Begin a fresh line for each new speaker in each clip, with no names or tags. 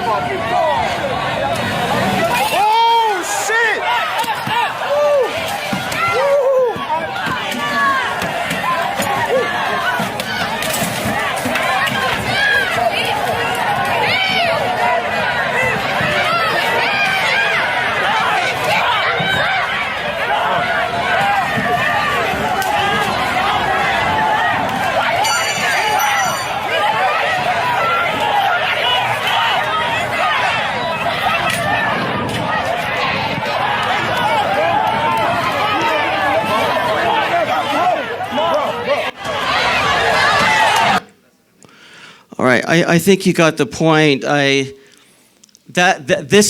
Oh, shit!
All right, I think you got the point. This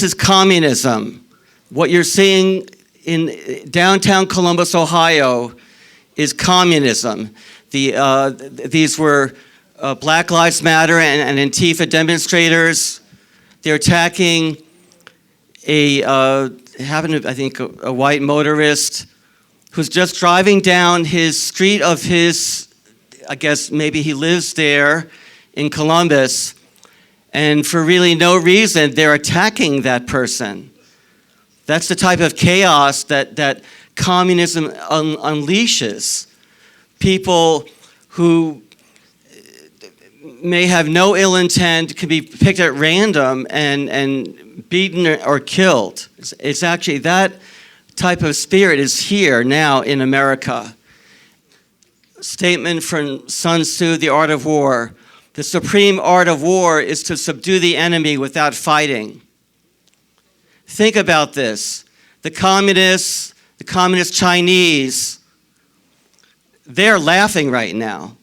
is communism. What you're seeing in downtown Columbus, Ohio, is communism. These were Black Lives Matter and Antifa demonstrators. They're attacking a white motorist who's just driving down his street of his, I guess maybe he lives there, in Columbus, and for really no reason, they're attacking that person. That's the type of chaos that communism unleashes. People who may have no ill intent can be picked at random and beaten or killed. It's actually that type of spirit is here now in America. Statement from Sun Tzu, The Art of War. The supreme art of war is to subdue the enemy without fighting. Think about this. The communist Chinese, they're laughing right now.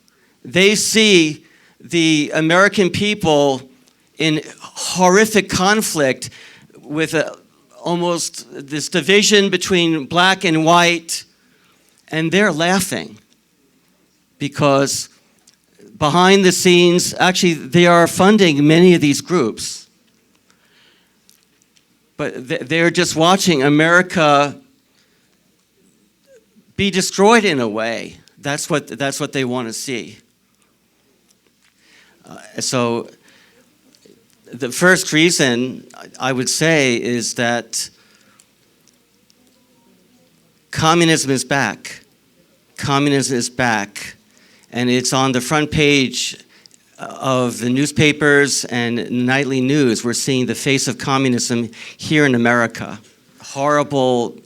They see the American people in horrific conflict with almost this division between black and white, and they're laughing because behind the scenes, actually, they are funding many of these groups. But they're just watching America be destroyed in a way. That's what they want to see. So the first reason I would say is that communism is back. Communism is back. And it's on the front page of the newspapers and nightly news. We're seeing the face of communism here in America. Horrible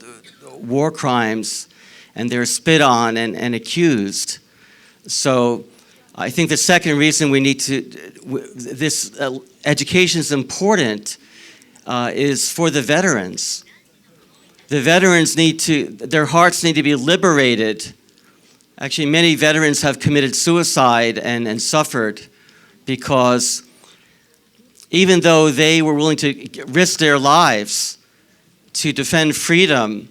war crimes, and they're spit on and accused. So I think the second reason we need to, this education is important, is for the veterans. The veterans their hearts need to be liberated. Actually, many veterans have committed suicide and suffered because even though they were willing to risk their lives to defend freedom,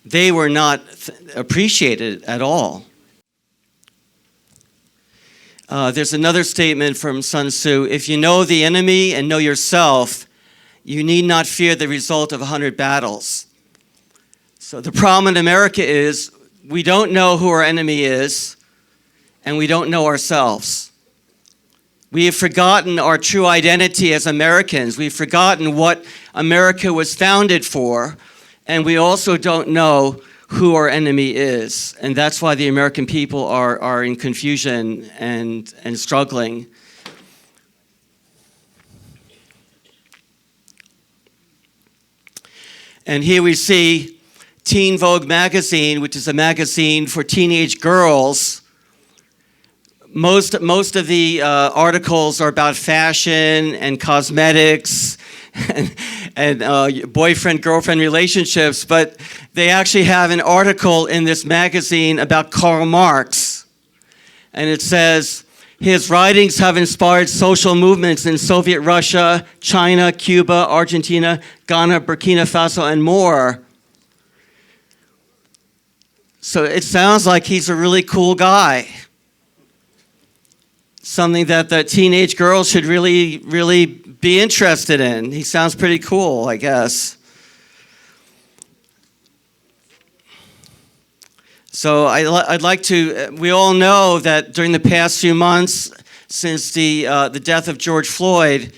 they were not appreciated at all. There's another statement from Sun Tzu: if you know the enemy and know yourself, you need not fear the result of 100 battles. So the problem in America is we don't know who our enemy is, and we don't know ourselves. We have forgotten our true identity as Americans. We've forgotten what America was founded for, and we also don't know who our enemy is. And that's why the American people are in confusion and struggling. And here we see Teen Vogue magazine, which is a magazine for teenage girls. Most of the articles are about fashion and cosmetics and boyfriend-girlfriend relationships, but they actually have an article in this magazine about Karl Marx. And it says, his writings have inspired social movements in Soviet Russia, China, Cuba, Argentina, Ghana, Burkina Faso, and more. So it sounds like he's a really cool guy. Something that the teenage girls should really, really be interested in. He sounds pretty cool, I guess. So I'd like to, we all know that during the past few months, since the death of George Floyd,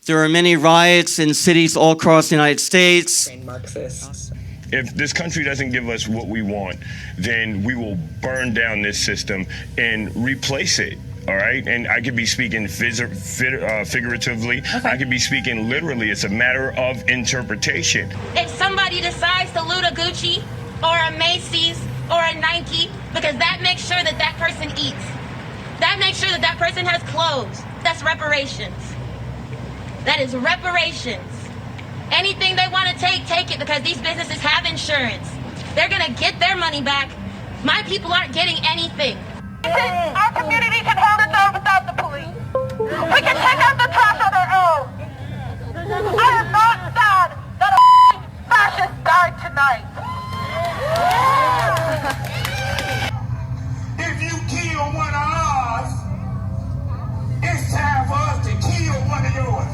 there are many riots in cities all across the United States.
Marxists.
If this country doesn't give us what we want, then we will burn down this system and replace it. All right, and I could be speaking figuratively. I could be speaking literally. It's a matter of interpretation.
If somebody decides to loot a Gucci or a Macy's or a Nike, because that makes sure that that person eats, that makes sure that that person has clothes, that's reparations. That is reparations. Anything they want to take it, because these businesses have insurance. They're going to get their money back. My people aren't getting anything.
Our community can hold its own without the police. We can take out the trash on our own. I am not sad that a fascist died tonight.
If you kill one of us, it's time for us to kill one of yours.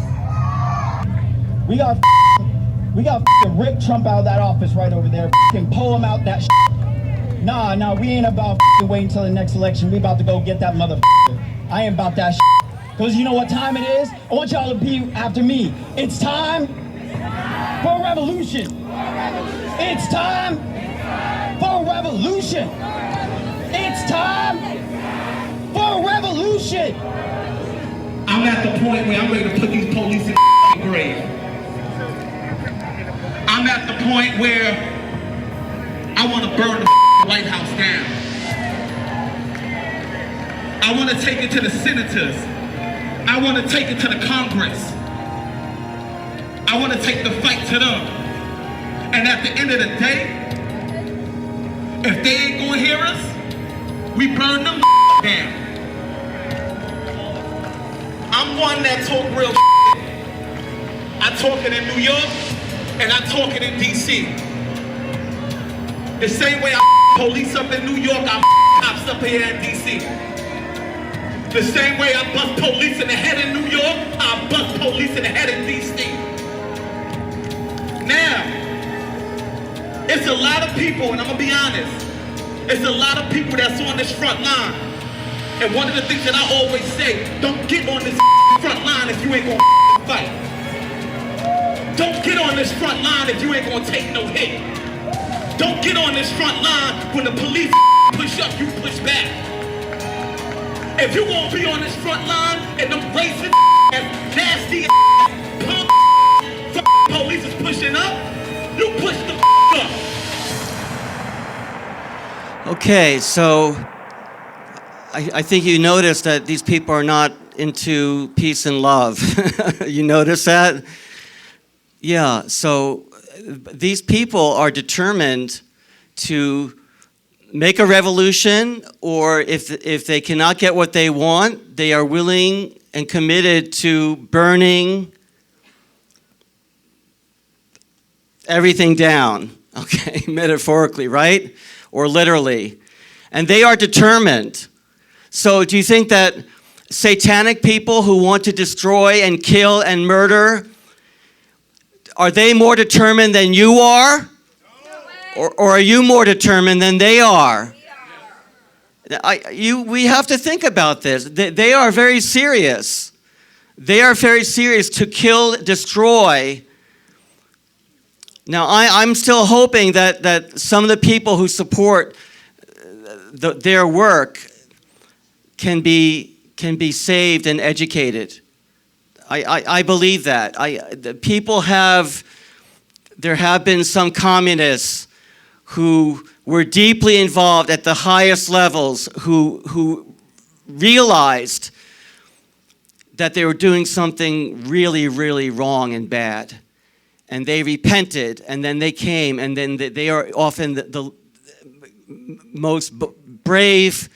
We got Rick Trump out of that office right over there. Pull him out that Nah, we ain't about waiting until the next election. We about to go get that motherfucker. I ain't about that Because you know what time it is? I want y'all to be after me. It's time for a revolution. It's time for a revolution. It's time for a revolution.
I'm at the point where I'm ready to put these police in the grave. I'm at the point where I want to burn the White House down. I want to take it to the senators. I want to take it to the Congress. I want to take the fight to them. And at the end of the day, if they ain't gonna hear us, we burn them down. I'm one that talk real I talk it in New York and I talk it in DC. The same way I police up in New York, I cops up here in DC. The same way I bust police in the head in New York, I bust police in the head in DC. Now, it's a lot of people, and I'm gonna be honest, it's a lot of people that's on this front line. And one of the things that I always say, don't get on this front line if you ain't gonna fight. Don't get on this front line if you ain't gonna take no hit. Don't get on this front line when the police push up, you push back. If you won't be on this front line and them racist nasty punk police is pushing up, you push the up.
Okay, so I think you noticed that these people are not into peace and love. You notice that? Yeah, so these people are determined to make a revolution, or if they cannot get what they want, they are willing and committed to burning everything down, okay, metaphorically, right? Or literally. And they are determined. So do you think that satanic people who want to destroy and kill and murder, are they more determined than you are? Or are you more determined than they are? We have to think about this. They are very serious. They are very serious to kill, destroy. Now, I'm still hoping that some of the people who support their work can be saved and educated. I believe that. There have been some communists who were deeply involved at the highest levels who realized that they were doing something really, really wrong and bad. And they repented, and then they came, and then they are often the most brave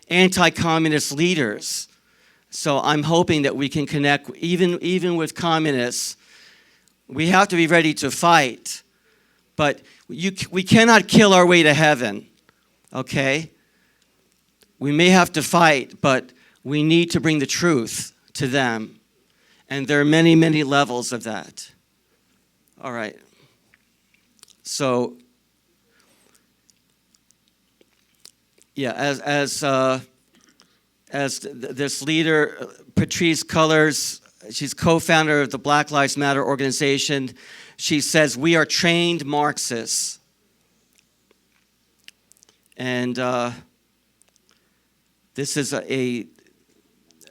anti-communist leaders. So I'm hoping that we can connect, even with communists. We have to be ready to fight, but we cannot kill our way to heaven, okay? We may have to fight, but we need to bring the truth to them. And there are many, many levels of that. All right. So, yeah, as this leader, Patrisse Cullors. She's co-founder of the Black Lives Matter organization. She says, "We are trained Marxists." And this is a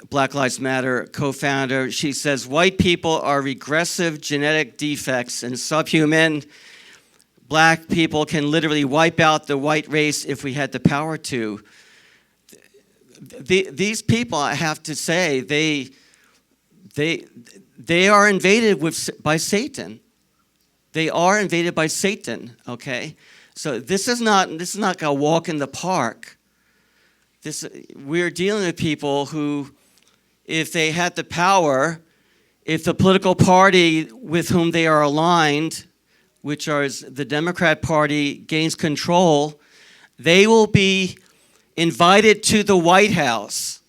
Black Lives Matter co-founder. She says, "White people are regressive genetic defects and subhuman. Black people can literally wipe out the white race if we had the power to." These people, I have to say, they are invaded by Satan. They are invaded by Satan, okay? So this is not a walk in the park. We're dealing with people who, if they had the power, if the political party with whom they are aligned, which is the Democrat Party, gains control, they will be invited to the White House.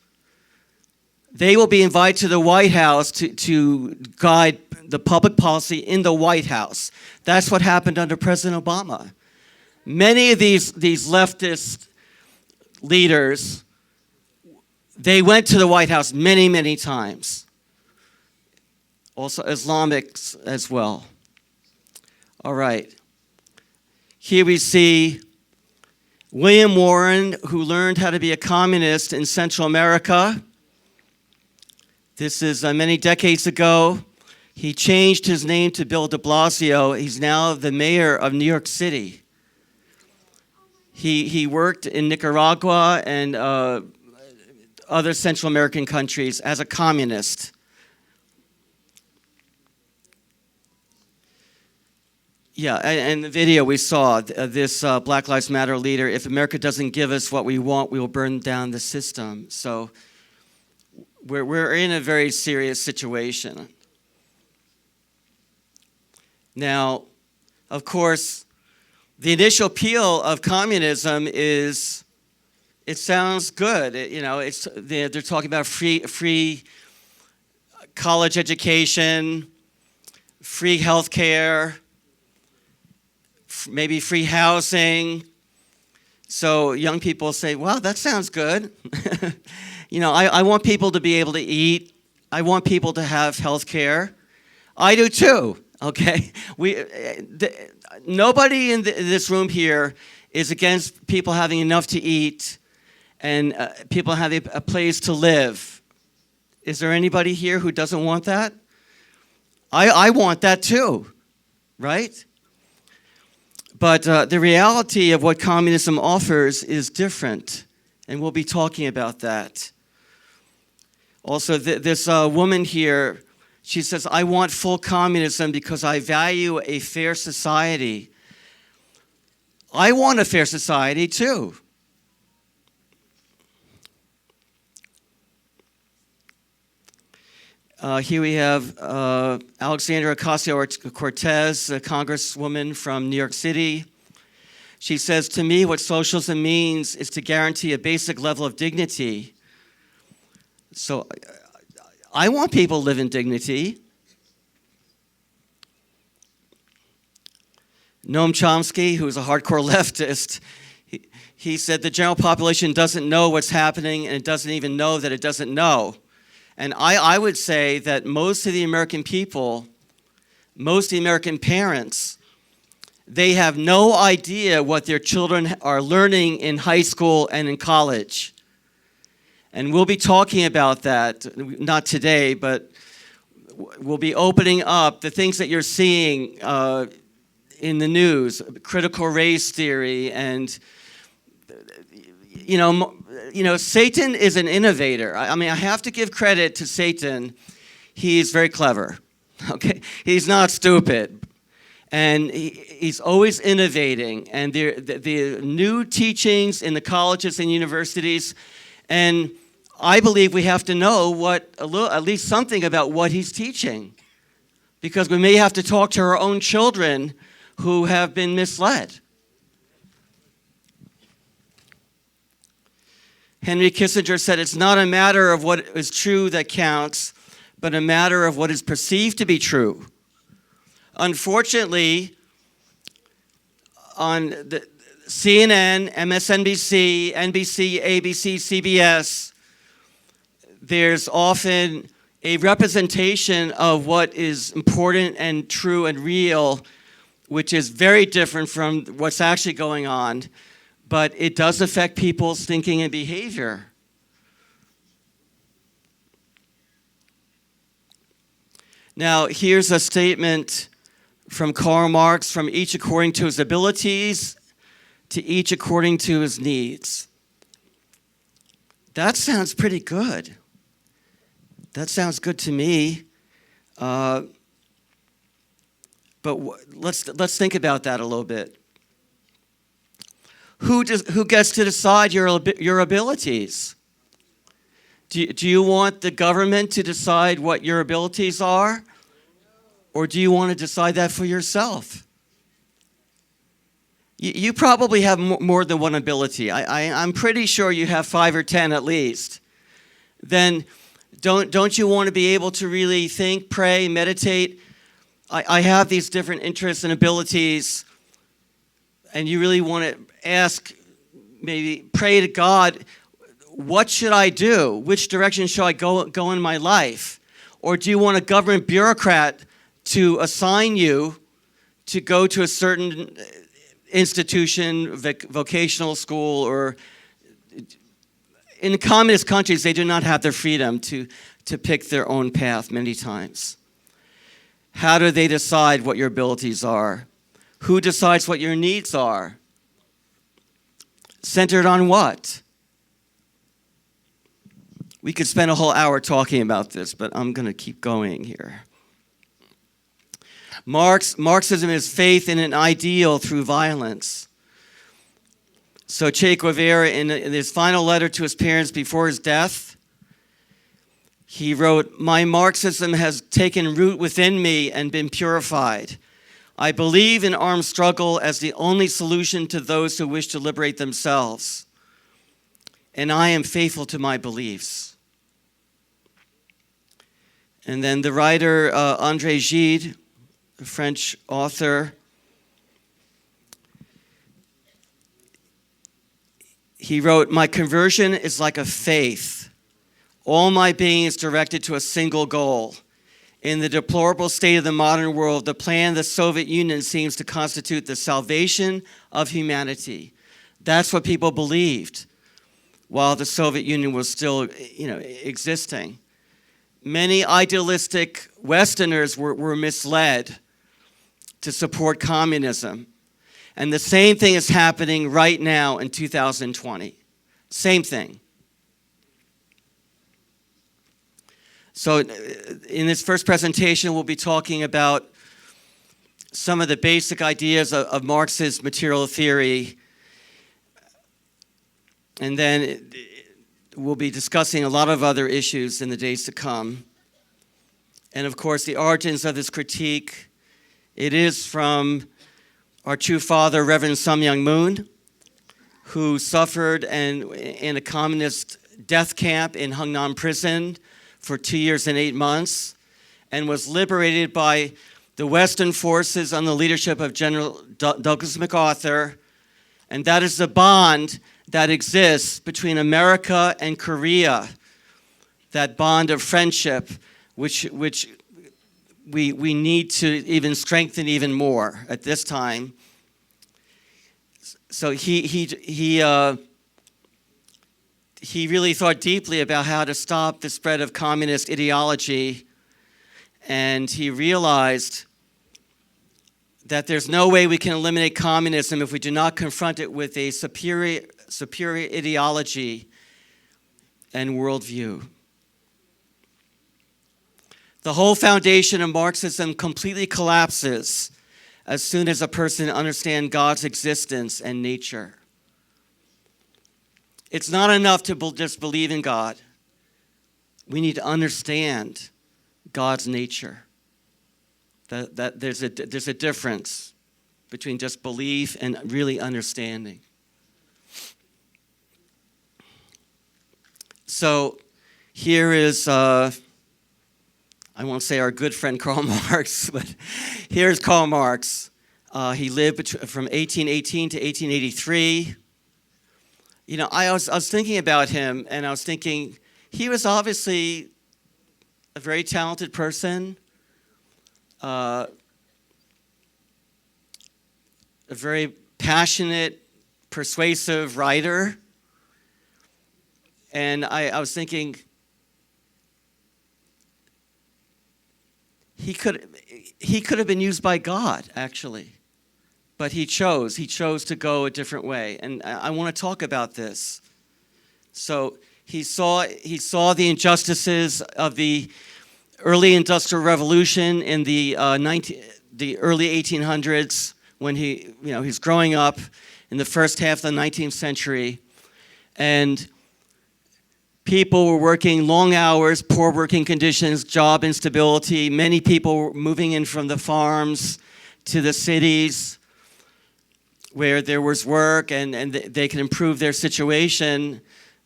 They will be invited to the White House to guide the public policy in the White House. That's what happened under President Obama. Many of these leftist leaders, they went to the White House many, many times. Also Islamics as well. All right. Here we see William Warren, who learned how to be a communist in Central America. This is many decades ago. He changed his name to Bill de Blasio. He's now the mayor of New York City. He worked in Nicaragua and other Central American countries as a communist. Yeah, and the video we saw, this Black Lives Matter leader, if America doesn't give us what we want, we will burn down the system. So we're in a very serious situation. Now, of course, the initial appeal of communism is, it sounds good. They're talking about free college education, free health care, maybe free housing. So young people say, well, that sounds good. I want people to be able to eat. I want people to have health care. I do too, okay? Nobody in this room here is against people having enough to eat and people having a place to live. Is there anybody here who doesn't want that? I want that too, right? But the reality of what communism offers is different, and we'll be talking about that. Also, this woman here, she says, I want full communism because I value a fair society. I want a fair society too. Here we have Alexandria Ocasio-Cortez, a congresswoman from New York City. She says, to me, what socialism means is to guarantee a basic level of dignity. So I want people to live in dignity. Noam Chomsky, who is a hardcore leftist, he said the general population doesn't know what's happening and it doesn't even know that it doesn't know. And I would say that most of the American people, most of the American parents, they have no idea what their children are learning in high school and in college. And we'll be talking about that, not today, but we'll be opening up the things that you're seeing in the news, critical race theory, and Satan is an innovator. I have to give credit to Satan. He's very clever, okay? He's not stupid. And he's always innovating. And the new teachings in the colleges and universities, and I believe we have to know at least something about what he's teaching, because we may have to talk to our own children who have been misled. Henry Kissinger said, it's not a matter of what is true that counts, but a matter of what is perceived to be true. Unfortunately, on the CNN, MSNBC, NBC, ABC, CBS, there's often a representation of what is important and true and real, which is very different from what's actually going on, but it does affect people's thinking and behavior. Now, here's a statement from Karl Marx: from each according to his abilities, to each according to his needs. That sounds pretty good. That sounds good to me. But let's think about that a little bit. Who gets to decide your abilities? Do you want the government to decide what your abilities are? Or do you want to decide that for yourself? You probably have more than one ability. I'm pretty sure you have 5 or 10 at least. Then don't you want to be able to really think, pray, meditate? I have these different interests and abilities, and you really want to ask, maybe pray to God, what should I do? Which direction should I go in my life? Or do you want a government bureaucrat to assign you to go to a certain institution, vocational school, or in communist countries, they do not have their freedom to pick their own path many times. How do they decide what your abilities are? Who decides what your needs are? Centered on what? We could spend a whole hour talking about this, but I'm going to keep going here. Marxism is faith in an ideal through violence. So Che Guevara, in his final letter to his parents before his death, he wrote, "My Marxism has taken root within me and been purified. I believe in armed struggle as the only solution to those who wish to liberate themselves. And I am faithful to my beliefs." And then the writer André Gide, a French author, he wrote, "My conversion is like a faith. All my being is directed to a single goal. In the deplorable state of the modern world, the plan of the Soviet Union seems to constitute the salvation of humanity." That's what people believed while the Soviet Union was still, existing. Many idealistic Westerners were misled to support communism. And the same thing is happening right now in 2020. Same thing. So in this first presentation, we'll be talking about some of the basic ideas of Marxist material theory. And then we'll be discussing a lot of other issues in the days to come. And of course, the origins of this critique, it is from our true father, Reverend Sun Myung Moon, who suffered in a communist death camp in Hungnam prison for 2 years and 8 months, and was liberated by the Western forces under the leadership of General Douglas MacArthur. And that is the bond that exists between America and Korea, that bond of friendship, which we need to even strengthen even more at this time. So he really thought deeply about how to stop the spread of communist ideology, and he realized that there's no way we can eliminate communism if we do not confront it with a superior ideology and worldview. The whole foundation of Marxism completely collapses as soon as a person understands God's existence and nature. It's not enough to just believe in God. We need to understand God's nature. That there's a difference between just belief and really understanding. So here is, I won't say our good friend Karl Marx, but here's Karl Marx. He lived from 1818 to 1883. I was thinking about him, and I was thinking he was obviously a very talented person, a very passionate, persuasive writer. And I was thinking, he could have been used by God, actually. But he chose to go a different way. And I want to talk about this. So he saw the injustices of the early Industrial Revolution in the early 1800s, when he's growing up in the first half of the 19th century, and people were working long hours, poor working conditions, job instability. Many people were moving in from the farms to the cities where there was work, and they could improve their situation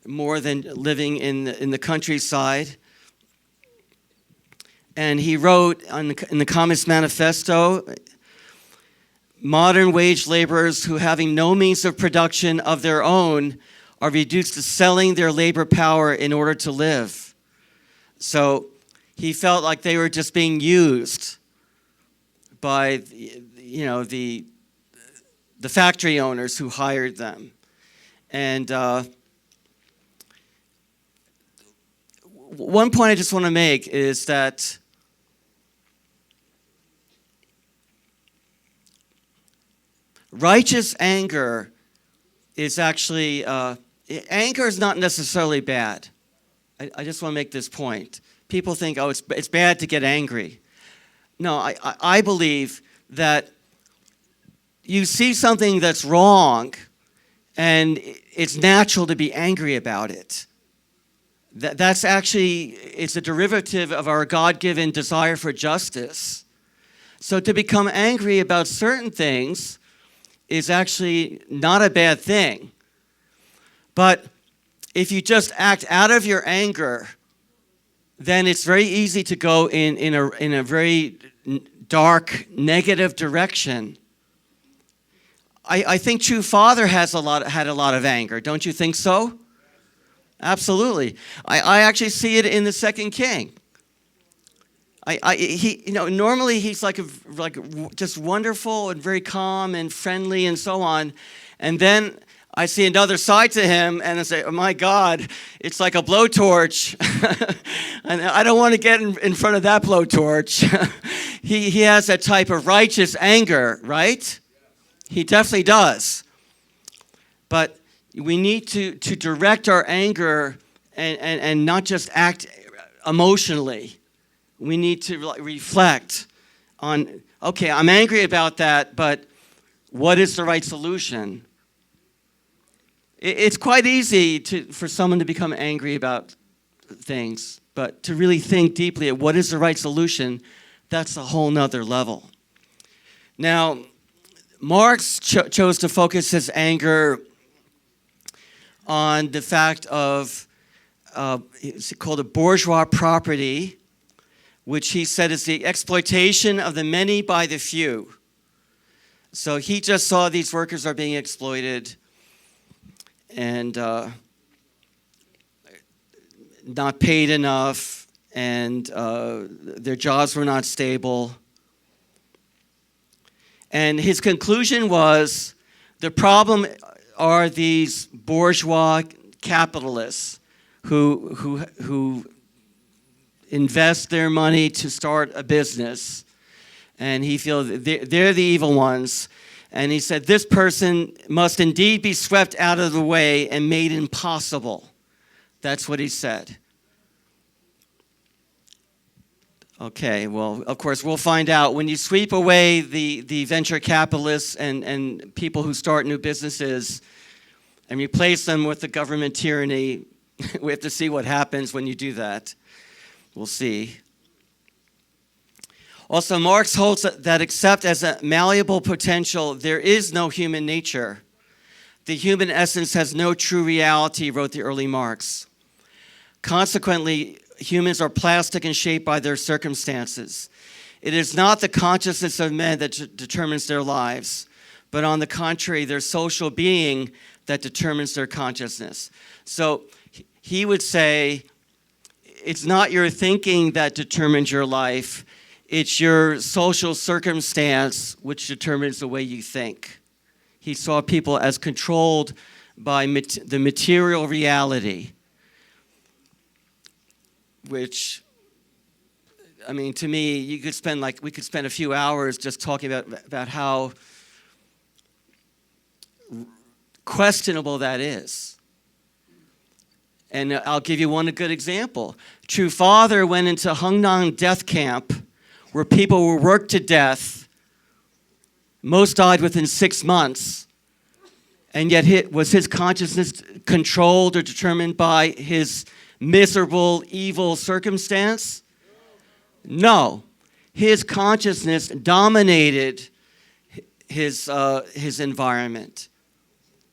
more than living in the countryside. And he wrote in the Communist Manifesto, modern wage laborers who, having no means of production of their own, are reduced to selling their labor power in order to live. So he felt like they were just being used by the factory owners who hired them. And one point I just want to make is that righteous anger is actually, anger is not necessarily bad. I just want to make this point. People think, oh, it's bad to get angry. No, I believe that you see something that's wrong, and it's natural to be angry about it. That's actually, it's a derivative of our God-given desire for justice. So to become angry about certain things is actually not a bad thing. But if you just act out of your anger, then it's very easy to go in a very dark, negative direction. I think True Father had a lot of anger. Don't you think so? Absolutely. I actually see it in the Second King. Normally he's like just wonderful and very calm and friendly and so on, and then I see another side to him, and I say, oh my God, it's like a blowtorch, and I don't want to get in front of that blowtorch. He has that type of righteous anger, right? He definitely does. But we need to direct our anger and not just act emotionally. We need to reflect on, okay, I'm angry about that, but what is the right solution? It's quite easy for someone to become angry about things, but to really think deeply at what is the right solution, that's a whole nother level. Now, Marx chose to focus his anger on the fact of, it's called a bourgeois property, which he said is the exploitation of the many by the few. So he just saw these workers are being exploited and not paid enough, and their jobs were not stable. And his conclusion was, the problem are these bourgeois capitalists who invest their money to start a business. And he feels they're the evil ones. And he said, this person must indeed be swept out of the way and made impossible. That's what he said. Okay, well, of course, we'll find out. When you sweep away the venture capitalists and people who start new businesses and replace them with the government tyranny, we have to see what happens when you do that. We'll see. Also, Marx holds that except as a malleable potential, there is no human nature. The human essence has no true reality, wrote the early Marx. Consequently, humans are plastic and shaped by their circumstances. It is not the consciousness of men that determines their lives, but on the contrary, their social being that determines their consciousness. So he would say it's not your thinking that determines your life, it's your social circumstance which determines the way you think. He saw people as controlled by the material reality, which, I mean, to me, we could spend a few hours just talking about how questionable that is. And I'll give you one good example. True Father went into Hungnam death camp where people were worked to death. Most died within 6 months. And yet was his consciousness controlled or determined by his miserable, evil circumstance? No. His consciousness dominated his environment.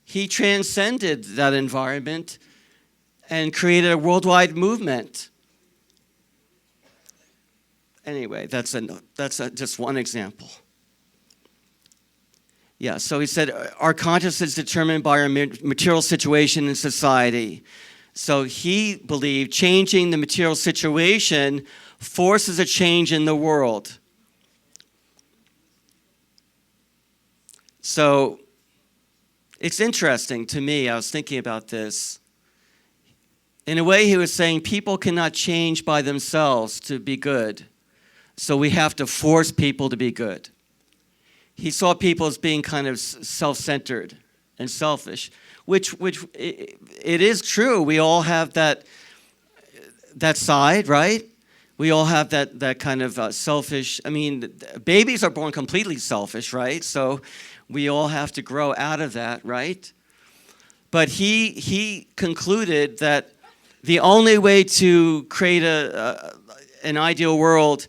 He transcended that environment and created a worldwide movement. Anyway, that's just one example. Yeah, so he said, our consciousness is determined by our material situation in society. So he believed changing the material situation forces a change in the world. So it's interesting to me, I was thinking about this. In a way, he was saying people cannot change by themselves to be good. So we have to force people to be good. He saw people as being kind of self-centered and selfish, which it is true. We all have that side, right? We all have that kind of selfish. I mean, babies are born completely selfish, right? So we all have to grow out of that, right? But he concluded that the only way to create an ideal world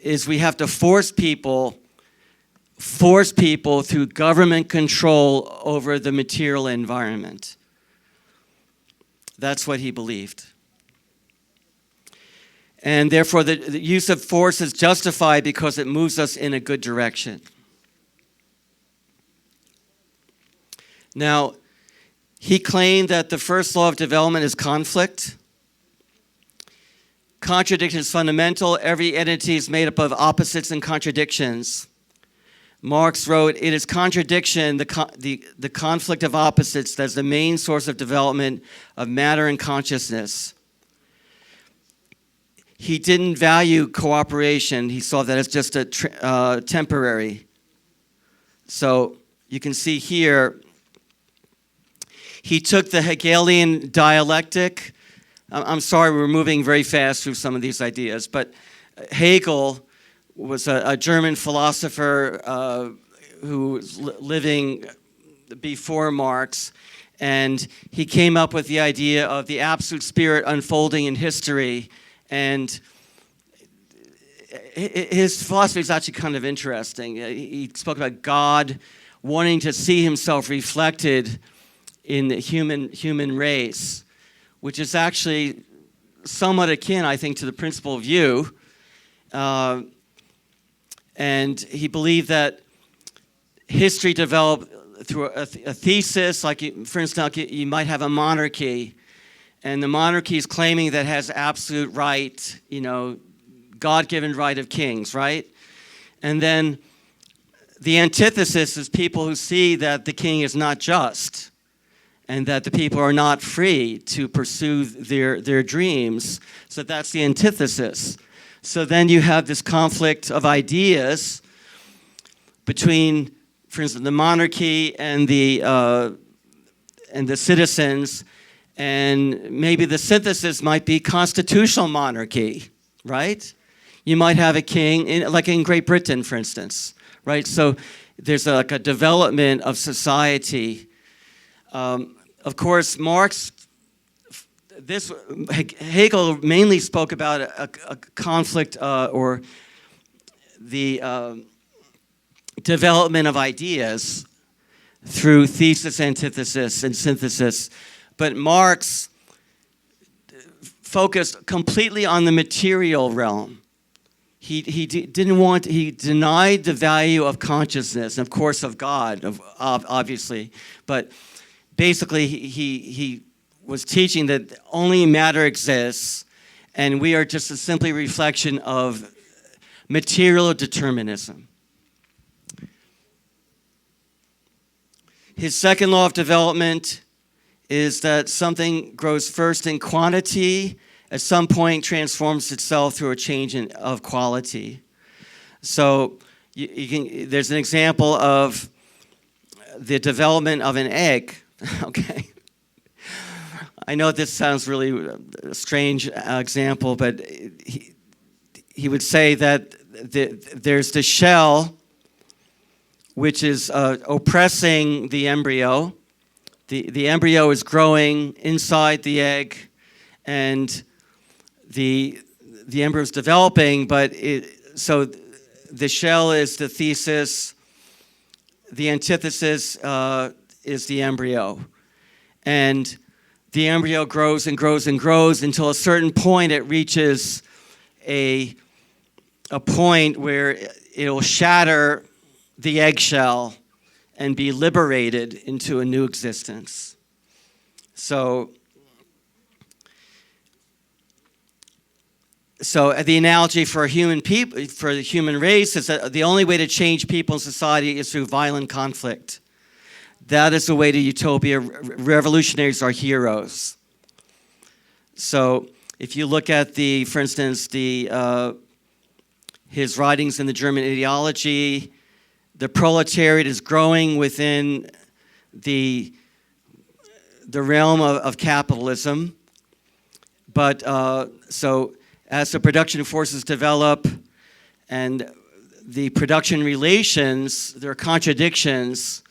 is we have to force people through government control over the material environment. That's what he believed. And therefore, the use of force is justified because it moves us in a good direction. Now, he claimed that the first law of development is conflict. Contradiction is fundamental. Every entity is made up of opposites and contradictions. Marx wrote, it is contradiction, the conflict of opposites, that's the main source of development of matter and consciousness. He didn't value cooperation. He saw that as just a temporary. So you can see here, he took the Hegelian dialectic. I'm sorry, we're moving very fast through some of these ideas, but Hegel was a German philosopher who was living before Marx, and he came up with the idea of the absolute spirit unfolding in history, and his philosophy is actually kind of interesting. He spoke about God wanting to see himself reflected in the human race, which is actually somewhat akin, I think, to the principle view. And he believed that history developed through a thesis, like, for instance, you might have a monarchy, and the monarchy is claiming that it has absolute right, God-given right of kings, right? And then the antithesis is people who see that the king is not just, and that the people are not free to pursue their dreams. So that's the antithesis. So then you have this conflict of ideas between, for instance, the monarchy and the citizens, and maybe the synthesis might be constitutional monarchy, right? You might have a king, like in Great Britain, for instance, right? So there's a development of society. Of course, Hegel mainly spoke about a conflict or the development of ideas through thesis, antithesis, and synthesis. But Marx focused completely on the material realm. He denied the value of consciousness, and of course of God, obviously. But basically, he was teaching that only matter exists, and we are just a simply reflection of material determinism. His second law of development is that something grows first in quantity, at some point transforms itself through a change of quality. So there's an example of the development of an egg, okay? I know this sounds really a strange example, but he would say that there's the shell which is oppressing the embryo. The embryo is growing inside the egg, and the embryo is developing, but so the shell is the thesis, the antithesis is the embryo. And the embryo grows and grows and grows until a certain point it reaches a point where it'll shatter the eggshell and be liberated into a new existence. So the analogy for the human race is that the only way to change people in society is through violent conflict. That is the way to utopia. Revolutionaries are heroes. So if you look at for instance, his writings in the German ideology, the proletariat is growing within the realm of capitalism. But so as the production forces develop and the production relations, there are contradictions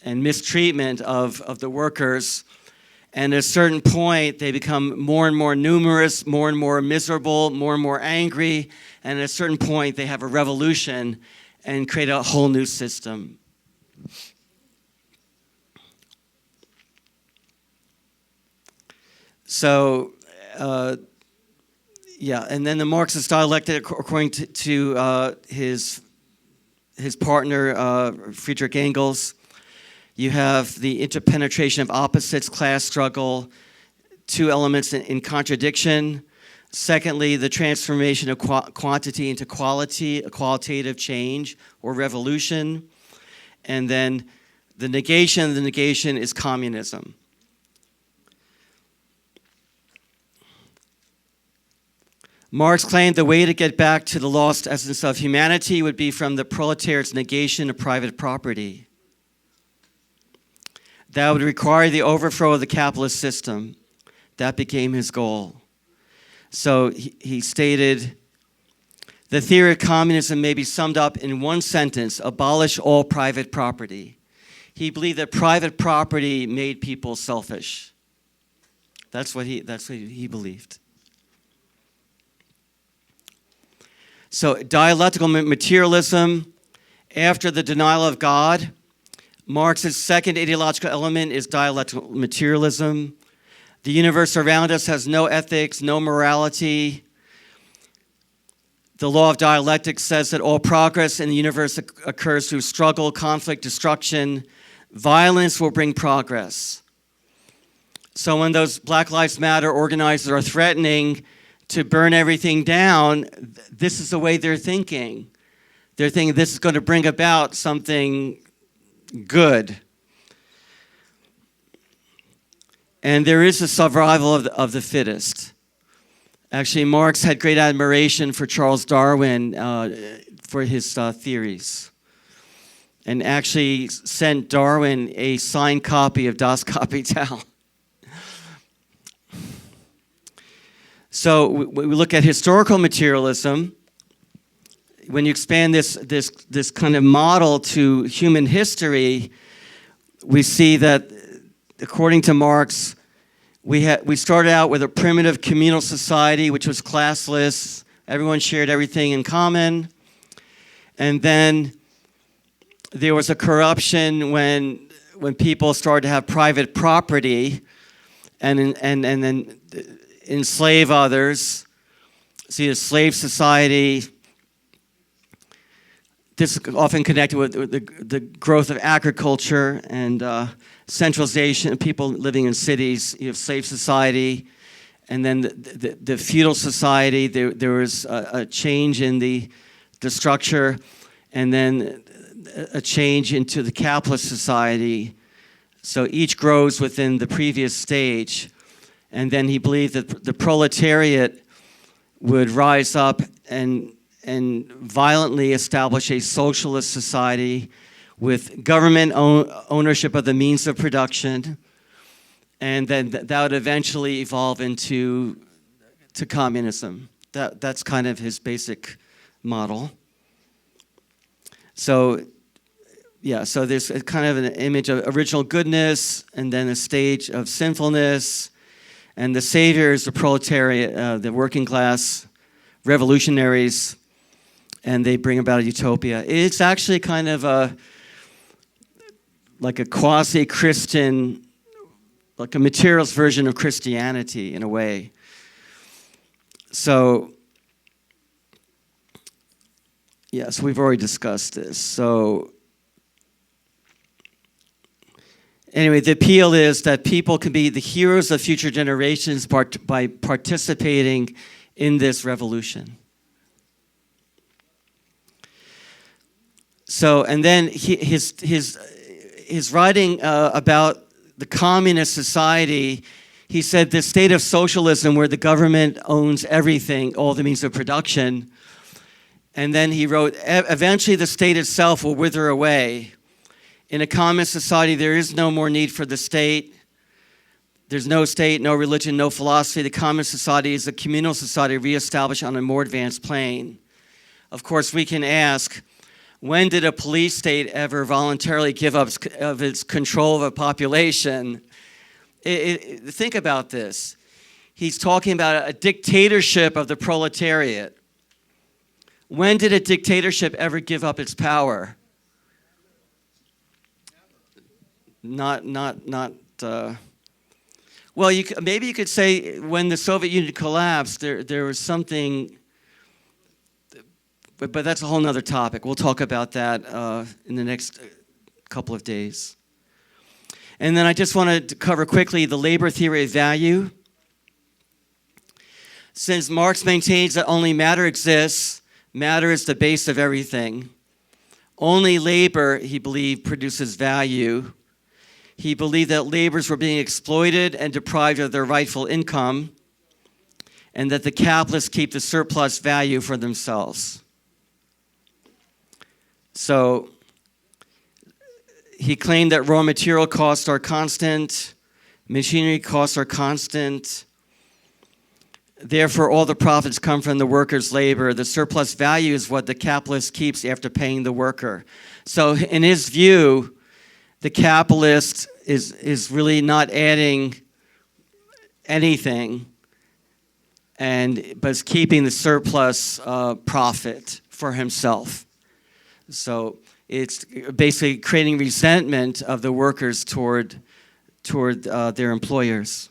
and mistreatment of the workers. And at a certain point, they become more and more numerous, more and more miserable, more and more angry. And at a certain point, they have a revolution and create a whole new system. So, and then the Marxist dialectic, according to his partner, Friedrich Engels, you have the interpenetration of opposites, class struggle, two elements in contradiction. Secondly, the transformation of quantity into quality, a qualitative change or revolution. And then the negation is communism. Marx claimed the way to get back to the lost essence of humanity would be from the proletariat's negation of private property. That would require the overthrow of the capitalist system. That became his goal. So he stated, the theory of communism may be summed up in one sentence: abolish all private property. He believed that private property made people selfish. That's what he believed. So dialectical materialism, after the denial of God, Marx's second ideological element is dialectical materialism. The universe around us has no ethics, no morality. The law of dialectics says that all progress in the universe occurs through struggle, conflict, destruction. Violence will bring progress. So when those Black Lives Matter organizers are threatening to burn everything down, this is the way they're thinking. They're thinking this is going to bring about something good. And there is a survival of the fittest. Actually, Marx had great admiration for Charles Darwin for his theories, and actually sent Darwin a signed copy of Das Kapital. So we look at historical materialism. When you expand this kind of model to human history, we see that, according to Marx, we started out with a primitive communal society, which was classless. Everyone shared everything in common. And then there was a corruption when people started to have private property and then enslave others. See, a slave society. This is often connected with the growth of agriculture and centralization of people living in cities. You have slave society, and then the feudal society, there was a change in the structure, and then a change into the capitalist society. So each grows within the previous stage. And then he believed that the proletariat would rise up and violently establish a socialist society with government ownership of the means of production, and then that would eventually evolve into communism. That's kind of his basic model. So, yeah, so there's a kind of an image of original goodness, and then a stage of sinfulness, and the savior is the proletariat, the working class, revolutionaries, and they bring about a utopia. It's actually kind of like a quasi-Christian, like a materialist version of Christianity in a way. So, yes, we've already discussed this. So, anyway, the appeal is that people can be the heroes of future generations by participating in this revolution. So, and then his writing about the communist society, he said this state of socialism where the government owns everything, all the means of production. And then he wrote, eventually the state itself will wither away. In a communist society, there is no more need for the state. There's no state, no religion, no philosophy. The communist society is a communal society reestablished on a more advanced plane. Of course, we can ask, when did a police state ever voluntarily give up of its control of a population? Think about this. He's talking about a dictatorship of the proletariat. When did a dictatorship ever give up its power? Well, maybe you could say when the Soviet Union collapsed, there was something, but that's a whole nother topic. We'll talk about that in the next couple of days. And then I just wanted to cover quickly the labor theory of value. Since Marx maintains that only matter exists, matter is the base of everything. Only labor, he believed, produces value. He believed that laborers were being exploited and deprived of their rightful income, and that the capitalists keep the surplus value for themselves. So he claimed that raw material costs are constant, machinery costs are constant, therefore all the profits come from the worker's labor. The surplus value is what the capitalist keeps after paying the worker. So in his view, the capitalist is really not adding anything, but is keeping the surplus profit for himself. So it's basically creating resentment of the workers toward their employers.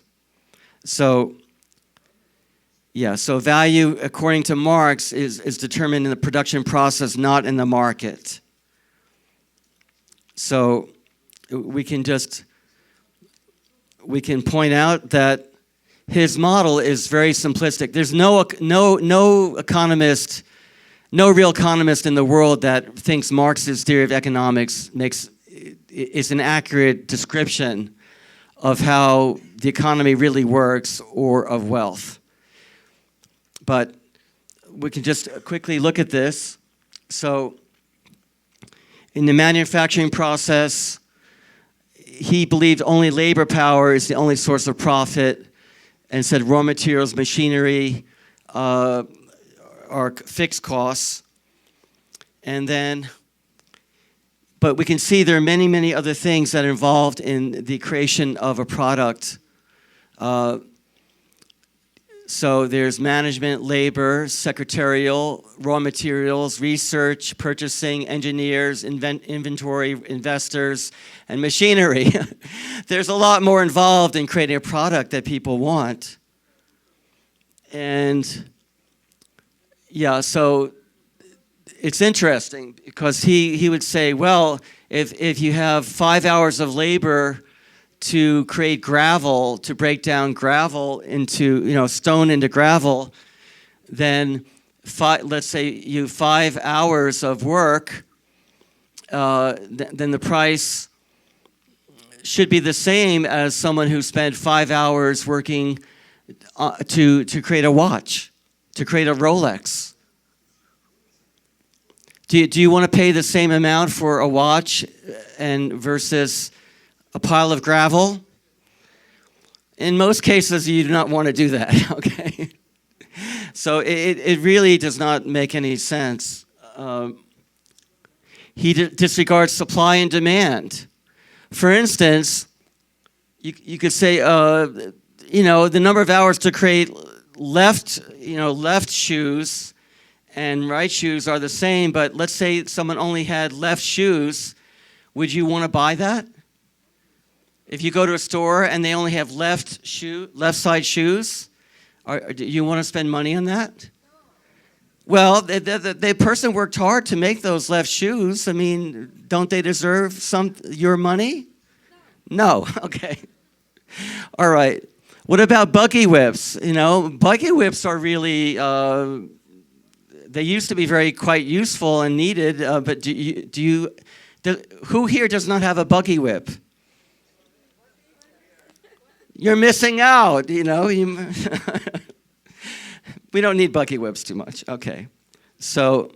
So, yeah, so value, according to Marx, is determined in the production process, not in the market. So we can point out that his model is very simplistic. There's no economist, no real economist in the world that thinks Marx's theory of economics is an accurate description of how the economy really works or of wealth. But we can just quickly look at this. So in the manufacturing process, he believed only labor power is the only source of profit, and said raw materials, machinery are fixed costs. And then, but we can see there are many, many other things that are involved in the creation of a product. So there's management, labor, secretarial, raw materials, research, purchasing, engineers, inventory, investors, and machinery. There's a lot more involved in creating a product that people want. And yeah, so it's interesting because he would say, well, if you have 5 hours of labor to create gravel, to break down gravel into, stone into gravel, then let's say you 5 hours of work, then the price should be the same as someone who spent 5 hours working to create a watch, to create a Rolex. Do you want to pay the same amount for a watch versus a pile of gravel? In most cases, you do not want to do that, okay? So it really does not make any sense. He disregards supply and demand. For instance, you could say, the number of hours to create left shoes and right shoes are the same, but let's say someone only had left shoes. Would you want to buy that? If you go to a store and they only have left side shoes, do you want to spend money on that? Well, the person worked hard to make those left shoes. I mean, don't they deserve your money? No. Okay. All right. What about buggy whips? Buggy whips are really, they used to be quite useful and needed, but who here does not have a buggy whip? You're missing out, We don't need buggy whips too much. Okay. So,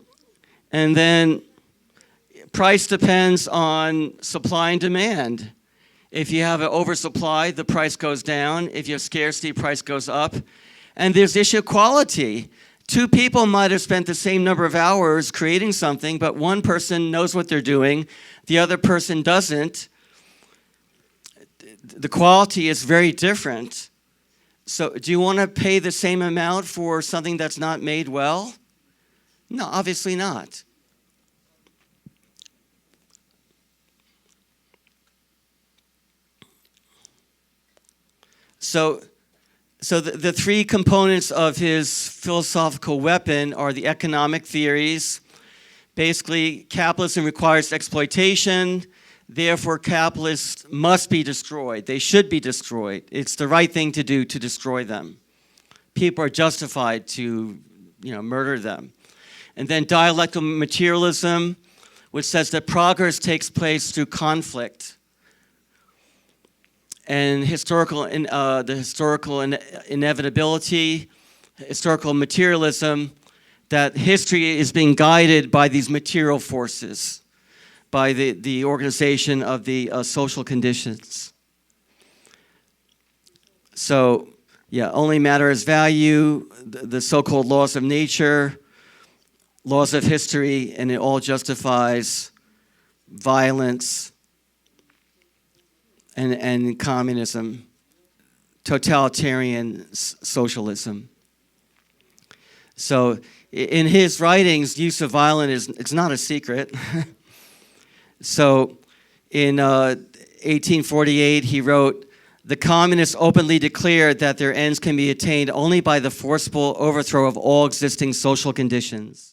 and then price depends on supply and demand. If you have an oversupply, the price goes down. If you have scarcity, price goes up. And there's issue of quality. Two people might have spent the same number of hours creating something, but one person knows what they're doing, the other person doesn't. The quality is very different. So do you want to pay the same amount for something that's not made well? No, obviously not. So the three components of his philosophical weapon are the economic theories. Basically, capitalism requires exploitation. Therefore, capitalists must be destroyed. They should be destroyed. It's the right thing to do to destroy them. People are justified to, murder them. And then dialectical materialism, which says that progress takes place through conflict. And the historical inevitability, historical materialism, that history is being guided by these material forces, by the organization of the social conditions. So, only matter is value, the so-called laws of nature, laws of history, and it all justifies violence and communism, totalitarian socialism. So in his writings, use of violence it's not a secret. So in 1848, he wrote, "The communists openly declared that their ends can be attained only by the forcible overthrow of all existing social conditions."